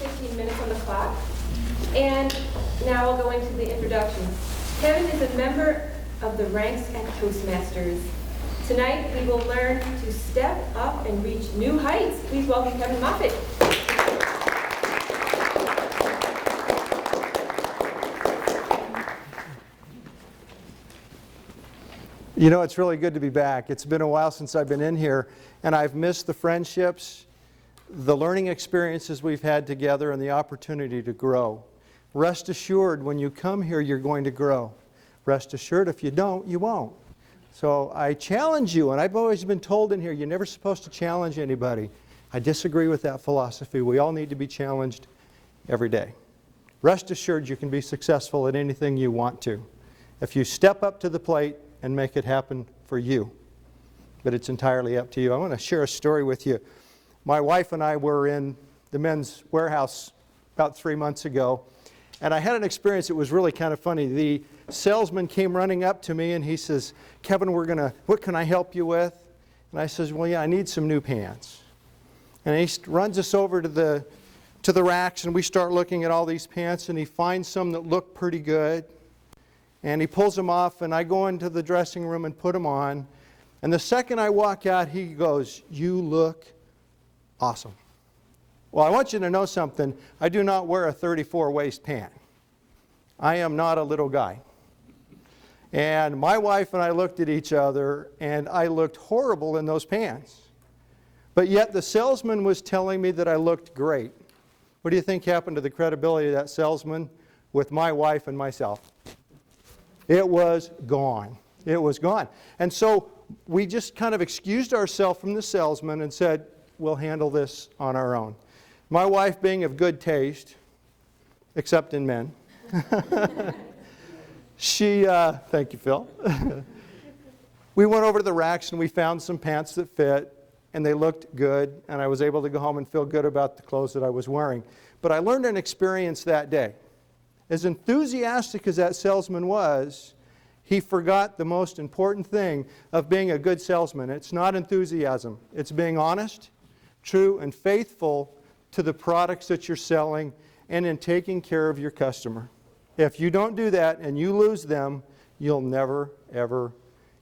15 minutes on the clock. And now we'll go into the introductions. Kevin is a member of the ranks at Toastmasters. Tonight we will learn to step up and reach new heights. Please welcome Kevin Moffitt. You know, it's really good to be back. It's been a while since I've been in here, and I've missed the friendships, the learning experiences we've had together, and the opportunity to grow. Rest assured, when you come here, you're going to grow. Rest assured, if you don't, you won't. So I challenge you, and I've always been told in here, you're never supposed to challenge anybody. I disagree with that philosophy. We all need to be challenged every day. Rest assured, you can be successful at anything you want to, if you step up to the plate and make it happen for you. But it's entirely up to you. I want to share a story with you. My wife and I were in the men's warehouse about 3 months ago, and I had an experience that was really kind of funny. The salesman came running up to me and he says, "Kevin, what can I help you with?" And I says, "Well, yeah, I need some new pants." And he runs us over to the racks, and we start looking at all these pants, and he finds some that look pretty good. And he pulls them off, and I go into the dressing room and put them on. And the second I walk out, he goes, "You look awesome." Well, I want you to know something. I do not wear a 34 waist pant. I am not a little guy. And my wife and I looked at each other, and I looked horrible in those pants. But yet the salesman was telling me that I looked great. What do you think happened to the credibility of that salesman with my wife and myself? It was gone. It was gone. And so we just kind of excused ourselves from the salesman and said, we'll handle this on our own. My wife, being of good taste, except in men, thank you, Phil. We went over to the racks and we found some pants that fit, and they looked good, and I was able to go home and feel good about the clothes that I was wearing. But I learned an experience that day. As enthusiastic as that salesman was, he forgot the most important thing of being a good salesman. It's not enthusiasm. It's being honest, true, and faithful to the products that you're selling and in taking care of your customer. If you don't do that and you lose them, you'll never, ever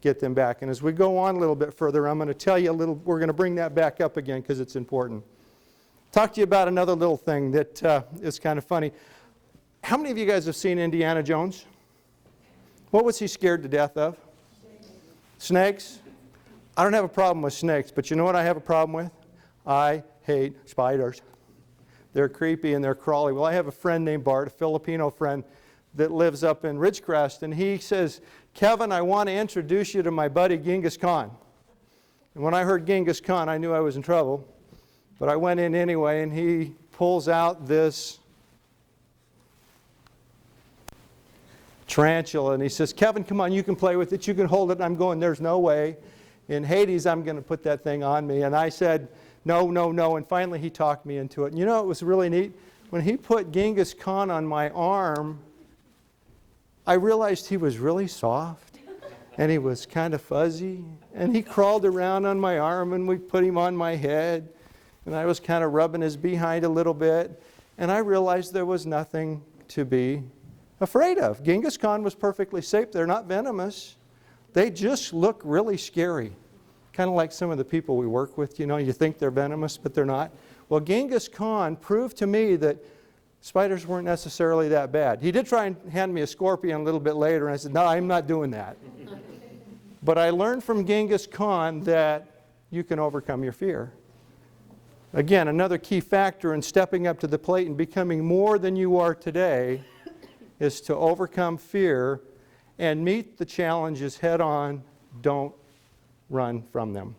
get them back. And as we go on a little bit further, I'm going to tell you we're going to bring that back up again because it's important. Talk to you about another little thing that is kind of funny. How many of you guys have seen Indiana Jones? What was he scared to death of? Snakes? I don't have a problem with snakes, but you know what I have a problem with? I hate spiders. They're creepy and they're crawly. Well, I have a friend named Bart, a Filipino friend that lives up in Ridgecrest, and he says, "Kevin, I want to introduce you to my buddy Genghis Khan." And when I heard Genghis Khan, I knew I was in trouble, but I went in anyway, and he pulls out this tarantula, and he says, "Kevin, come on, you can play with it, you can hold it." And I'm going, there's no way. In Hades, I'm going to put that thing on me. And I said, no, no, no. And finally, he talked me into it. And you know, it was really neat. When he put Genghis Khan on my arm, I realized he was really soft, and he was kind of fuzzy. And he crawled around on my arm, and we put him on my head. And I was kind of rubbing his behind a little bit. And I realized there was nothing to be afraid of. Genghis Khan was perfectly safe. They're not venomous. They just look really scary. Kind of like some of the people we work with. You know, you think they're venomous, but they're not. Well, Genghis Khan proved to me that spiders weren't necessarily that bad. He did try and hand me a scorpion a little bit later, and I said, no, I'm not doing that. But I learned from Genghis Khan that you can overcome your fear. Again, another key factor in stepping up to the plate and becoming more than you are today is to overcome fear and meet the challenges head on. Don't run from them.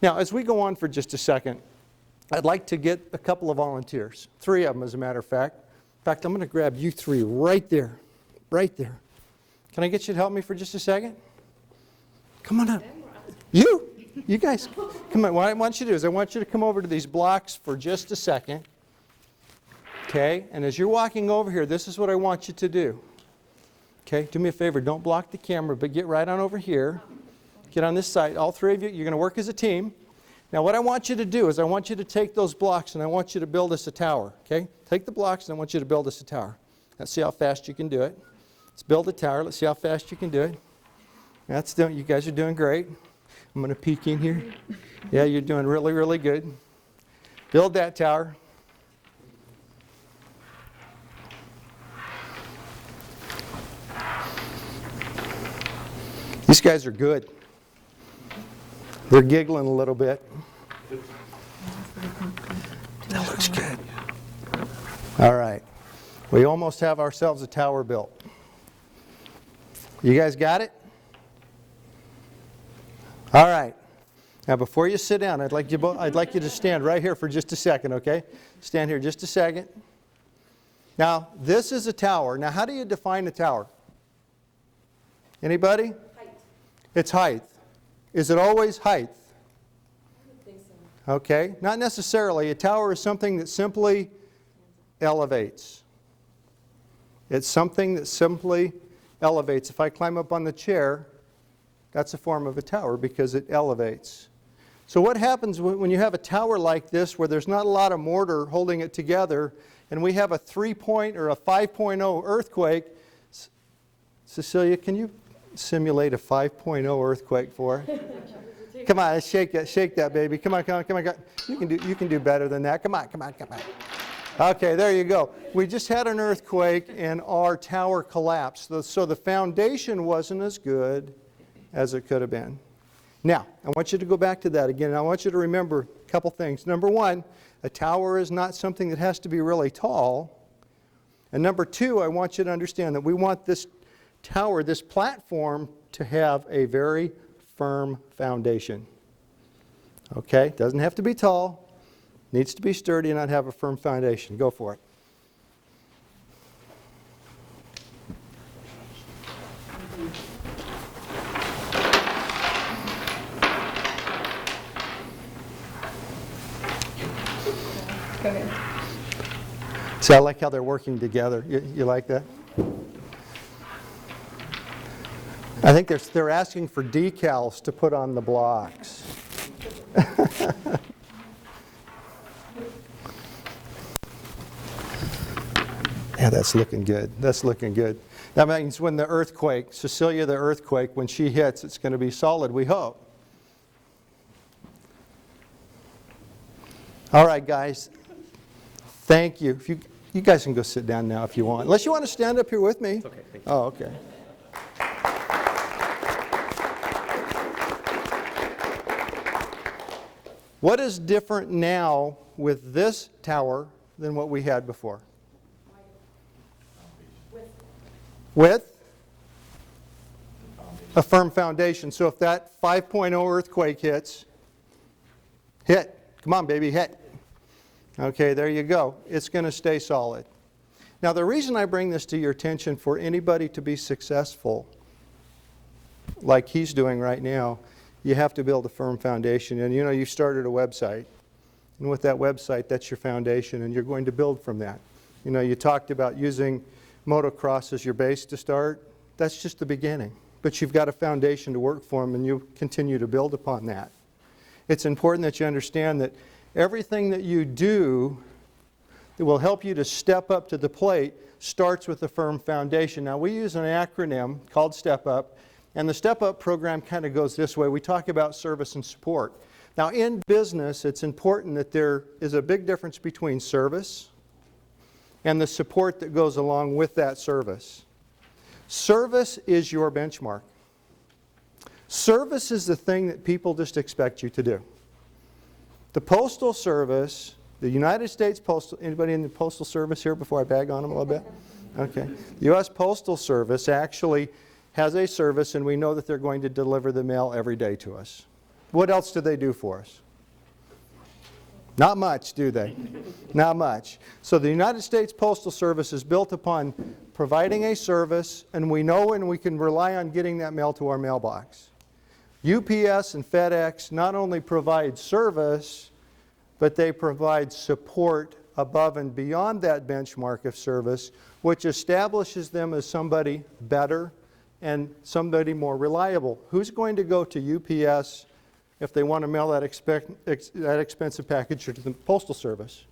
Now, as we go on for just a second, I'd like to get a couple of volunteers. 3 of them, as a matter of fact. In fact, I'm going to grab you 3 right there. Right there. Can I get you to help me for just a second? Come on up. You guys, come on. What I want you to do is I want you to come over to these blocks for just a second. Okay? And as you're walking over here, this is what I want you to do. Okay? Do me a favor. Don't block the camera, but get right on over here. Get on this side. All 3 of you, you're going to work as a team. Now what I want you to do is I want you to take those blocks and I want you to build us a tower, okay? Take the blocks and I want you to build us a tower. Let's see how fast you can do it. Let's build a tower. Let's see how fast you can do it. You guys are doing great. I'm going to peek in here. Yeah, you're doing really, really good. Build that tower. These guys are good. They're giggling a little bit. That looks good. All right. We almost have ourselves a tower built. You guys got it? All right. Now before you sit down, I'd like you to stand right here for just a second, okay? Stand here just a second. Now, this is a tower. Now, how do you define a tower? Anybody? Height. It's height. Is it always height? I would think so. Okay. Not necessarily. A tower is something that simply elevates. It's something that simply elevates. If I climb up on the chair, that's a form of a tower because it elevates. So what happens when you have a tower like this where there's not a lot of mortar holding it together and we have a 3-point or a 5.0 earthquake? Cecilia, can you simulate a 5.0 earthquake for us? Come on, shake that baby. Come on. You can do better than that. Come on. Okay, there you go. We just had an earthquake and our tower collapsed. So the foundation wasn't as good as it could have been. Now, I want you to go back to that again, and I want you to remember a couple things. Number one, a tower is not something that has to be really tall. And number two, I want you to understand that we want this tower, this platform, to have a very firm foundation. Okay? Doesn't have to be tall. Needs to be sturdy and not have a firm foundation. Go for it. Go ahead. See, I like how they're working together. You like that? I think they're asking for decals to put on the blocks. Yeah, that's looking good. That's looking good. That means when the earthquake, Cecilia, the earthquake, when she hits, it's going to be solid, we hope. All right, guys. Thank you. You guys can go sit down now if you want. Unless you want to stand up here with me. It's okay, thank you. Oh, okay. What is different now with this tower than what we had before? With a firm foundation. So if that 5.0 earthquake hits, hit. Come on, baby, hit. Okay, there you go. It's going to stay solid. Now, the reason I bring this to your attention, for anybody to be successful, like he's doing right now, you have to build a firm foundation. And you know, you started a website. And with that website, that's your foundation, and you're going to build from that. You know, you talked about using motocross as your base to start. That's just the beginning. But you've got a foundation to work from, and you continue to build upon that. It's important that you understand that everything that you do that will help you to step up to the plate starts with a firm foundation. Now, we use an acronym called Step Up, and the Step Up program kind of goes this way. We talk about service and support. Now, in business, it's important that there is a big difference between service and the support that goes along with that service. Service is your benchmark. Service is the thing that people just expect you to do. The Postal Service, the United States Postal, anybody in the Postal Service here before I bag on them a little bit? Okay. The U.S. Postal Service actually has a service, and we know that they're going to deliver the mail every day to us. What else do they do for us? Not much, do they? Not much. So the United States Postal Service is built upon providing a service, and we know and we can rely on getting that mail to our mailbox. UPS and FedEx not only provide service, but they provide support above and beyond that benchmark of service, which establishes them as somebody better and somebody more reliable. Who's going to go to UPS if they want to mail that expensive package to the Postal Service.